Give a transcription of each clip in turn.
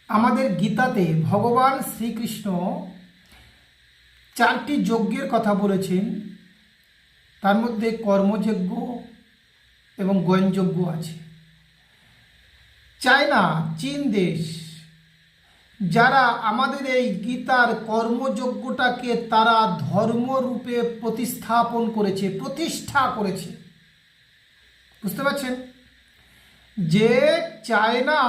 আমাদের গীতাতে ভগবান শ্রীকৃষ্ণ 4টি যজ্ঞের কথা বলেছেন। তার মধ্যে কর্মযজ্ঞ এবং জ্ঞানযজ্ঞ আছে। চায়না, চীন দেশ, যারা আমাদের এই গীতার কর্মযজ্ঞটাকে তারা ধর্মরূপে প্রতিষ্ঠা করেছে। বুঝতে পারছেন? যে চায়না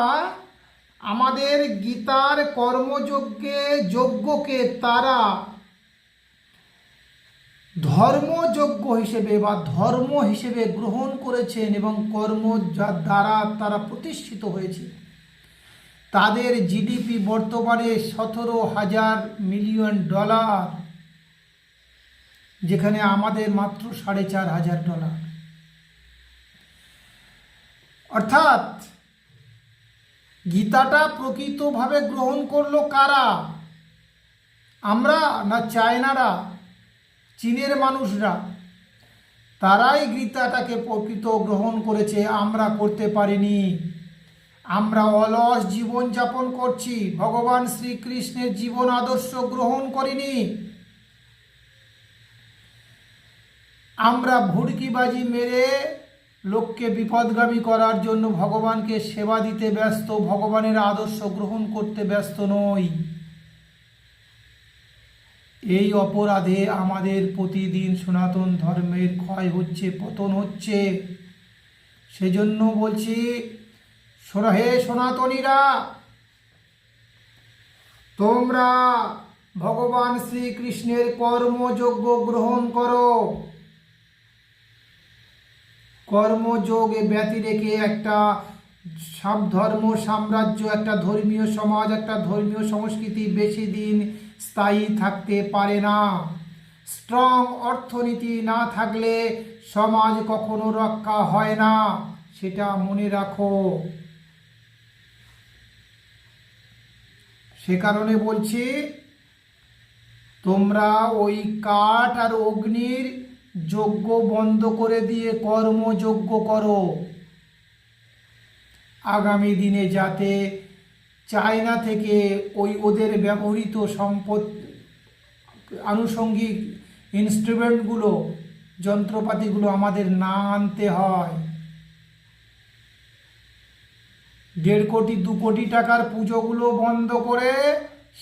আমাদের গীতার যজ্ঞকে তারা ধর্মযজ্ঞ হিসেবে বা ধর্ম হিসেবে গ্রহণ করেছেন এবং কর্ম যার দ্বারা তারা প্রতিষ্ঠিত হয়েছে। তাদের জিডিপি বর্তমানে 17,000 মিলিয়ন ডলার, যেখানে আমাদের মাত্র $4,500। অর্থাৎ গীতাটা প্রকৃতভাবে গ্রহণ করলো কারা? আমরা না চায়নারা, চীনের মানুষরা? তারাই গীতাটাকে প্রকৃত গ্রহণ করেছে, আমরা করতে পারিনি। আমরা অলস জীবন যাপন করছি, ভগবান শ্রীকৃষ্ণের জীবন আদর্শ গ্রহণ করিনি। আমরা ভুড়কিবাজি মেরে লোককে বিপদগামী করার জন্য ভগবানকে সেবা দিতে ব্যস্ত, ভগবানের আদর্শ গ্রহণ করতে ব্যস্ত নই। এই অপরাধে আমাদের প্রতিদিন সনাতন ধর্মের ক্ষয় হচ্ছে, পতন হচ্ছে। সেজন্য বলছি, হে সনাতনীরা, তোমরা ভগবান শ্রীকৃষ্ণের কর্মযজ্ঞ গ্রহণ করো। কর্মযোগ ব্যতি রেখে একটা ধর্ম সাম্রাজ্য, একটা ধর্মীয় সমাজ, একটা ধর্মীয় সংস্কৃতি বেশি দিন স্থায়ী থাকতে পারে না। স্ট্রং অর্থনীতি না থাকলে সমাজ কখনো রক্ষা হয় না, সেটা মনে রাখো। সে কারণে বলছি, তোমরা ওই কাঠ আর অগ্নির যজ্ঞ বন্ধ করে দিয়ে কর্মযজ্ঞ করো। আগামী দিনে যাতে চায়না থেকে ওদের ব্যবহৃত আনুষঙ্গিক ইনস্ট্রুমেন্টগুলো, যন্ত্রপাতিগুলো আমাদের না আনতে হয়। 1.5 কোটি 2 কোটি টাকার পুজোগুলো বন্ধ করে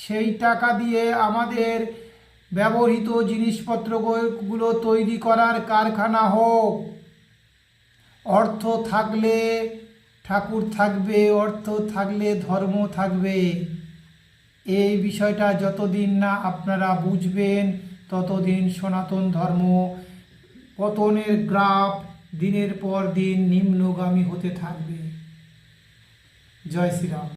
সেই টাকা দিয়ে আমাদের ব্যবহৃত জিনিসপত্রগুলো তৈরি করার কারখানা হোক। অর্থ থাকলে ঠাকুর থাকবে, অর্থ থাকলে ধর্ম থাকবে। এই বিষয়টা যতদিন না আপনারা বুঝবেন, ততদিন সনাতন ধর্ম পতনের গ্রাফ দিনের পর দিন নিম্নগামী হতে থাকবে। জয় শ্রীরাম।